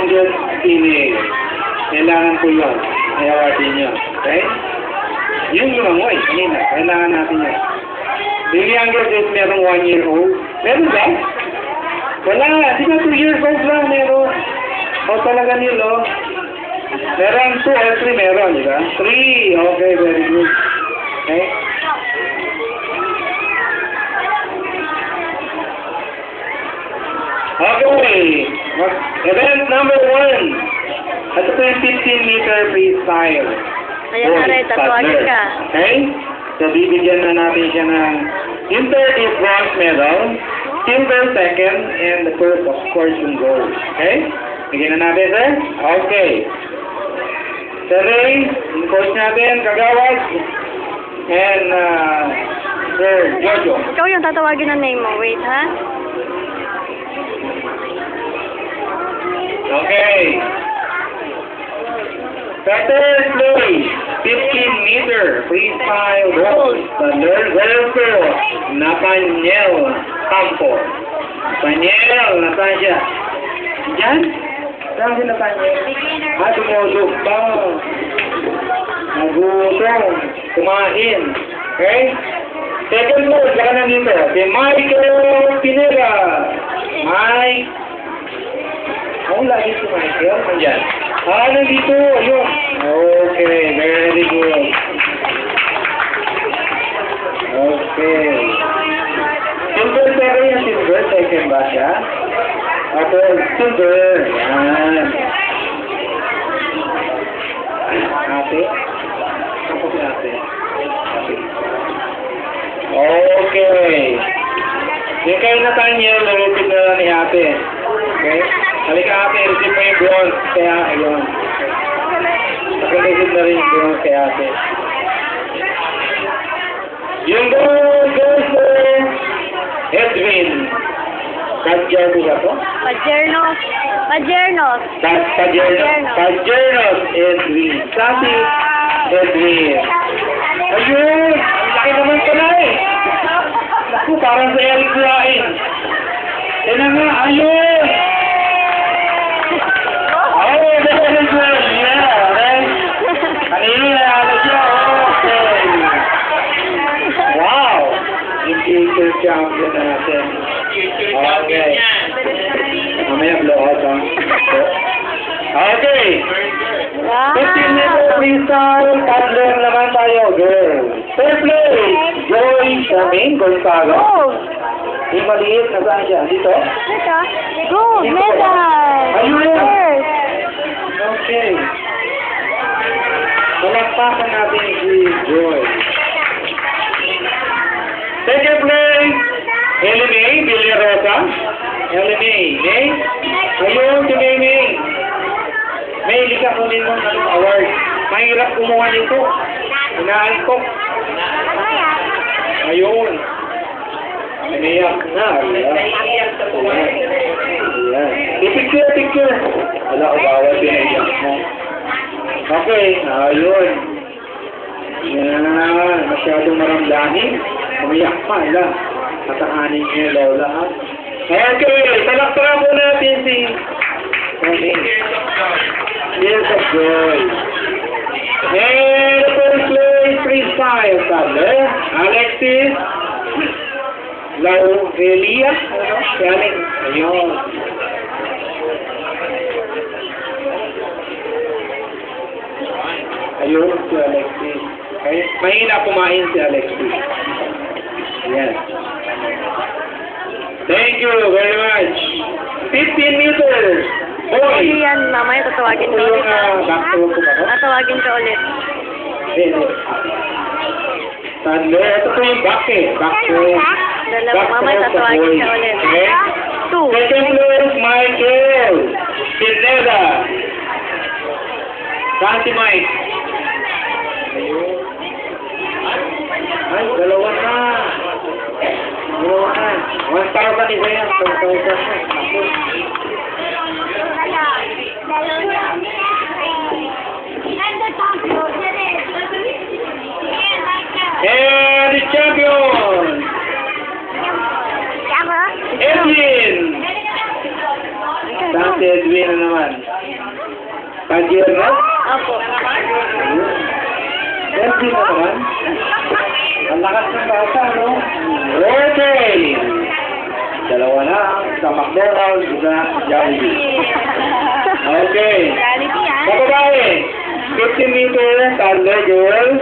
youngest female. Kailangan ko yun. I-awardin nyo. Okay? Yung lumangoy, kanina. Kailangan natin yun. The youngest is merong 1 year old. Meron ba? Wala. Di ba 2 years old lang meron? O talaga nilo. Meron 2 or 3 meron, di ba? 3. Okay, very good. Okay? Okay. Event number 1. Ito po yung 15-meter freestyle. Ayan na rin, tatuagin ka. Okay? So, bibigyan na natin siya ng yung third is bronze medal, silver second, and the first, of course, yung gold. Okay? Bigyan na natin, sir? Okay. Sir Ray, yung coach natin, Kagawad, and Sir Jojo. Ikaw yung tatawagin na name mo. Wait, ha? Okay. Third place, 15-meter freestyle gold. Rodolfo Nathaniel Campo. Nathaniel, nasaan siya? Diyan? Saan si Nathaniel? Tumusok pa. Nagutom. Kumain. Okay? Second place, saka nandito. Si Michael Pineda. Mike. Ang lagi si Michael. Nandiyan. Nandito. Ayun. Okay. Very good. Okay. Silver pero yung silver. Second ba siya? Ako, silver. Yan. Ate. Ako si ate. Okay. Yung kayo na tayo, lulupit na lang ni ate. Okay? Halika ate, receive mo yung bronze. Kaya, ayun. Nakareceive na rin yung bronze kay ate. Yung gold goes to Edwin. Pajernos ba to? Pajernos. Pajernos. Pajernos Edwin. Kasi Edwin. Ayun! Ang laki naman pala eh. Naku, parang sa Eric Lain. Yan na nga, ayun! Oh, very good. Yeah, okay. Kanina na siya. Okay. Wow! Yung future champion natin. Okay. Mamaya blow out ha. Okay. 15-meter freestyle. Paddler naman tayo, girl. Third place, Joy Charmaine Gonzaga. Gold. Yung maliit, nasaan siya? Dito? Ito. Gold medal. Ayun. First. Okay. Malakpakan natin si Joy. Second place, Ellie May Villarosa. Ellie May. May? Ayun, si May May. May, lika kunin mo ng award. Mahirap kumuha nito. Inaantok. Ayun. Umiyak na. Ayan. Picture. Wala ko bawal pinaiyak mo. Okay. Ayun. Yan. Masyadong maramdamin. Umiyak pa. Alam. Katahanin niya lola ha. Okay. Talakpakan po natin si Years of Joy. And first place freestyle paddler, Alexis Laurelia. Galing. Ayun. Ayun si Alexis. Okay. Mahina kumain si Alexis. Yes. Thank you very much. 15 meters. Boy! Yan, mamaya tatawagin ka ulit. Backthrow ko ba ako? Tatawagin ka ulit. Hindi. Tandler. Ito po yung back eh. Backthrow. Dalawa, mamaya tatawagin ka ulit. Okay? 2. Second place, Michael Pineda. Saan si Mike? Ayun. Ay, dalawa na. Dalawa na. 1,000 isa yan. 1,000 na. And the champion, Edwin. Saan si Edwin na naman? Tangier na? Opo. Healthy na naman. Ang lakas ng bata, no? Okay! Dalawa na. Sa McDonald's, isa Jollibee. Okay. Reality yan. Sa babae, 15 meters, under girls.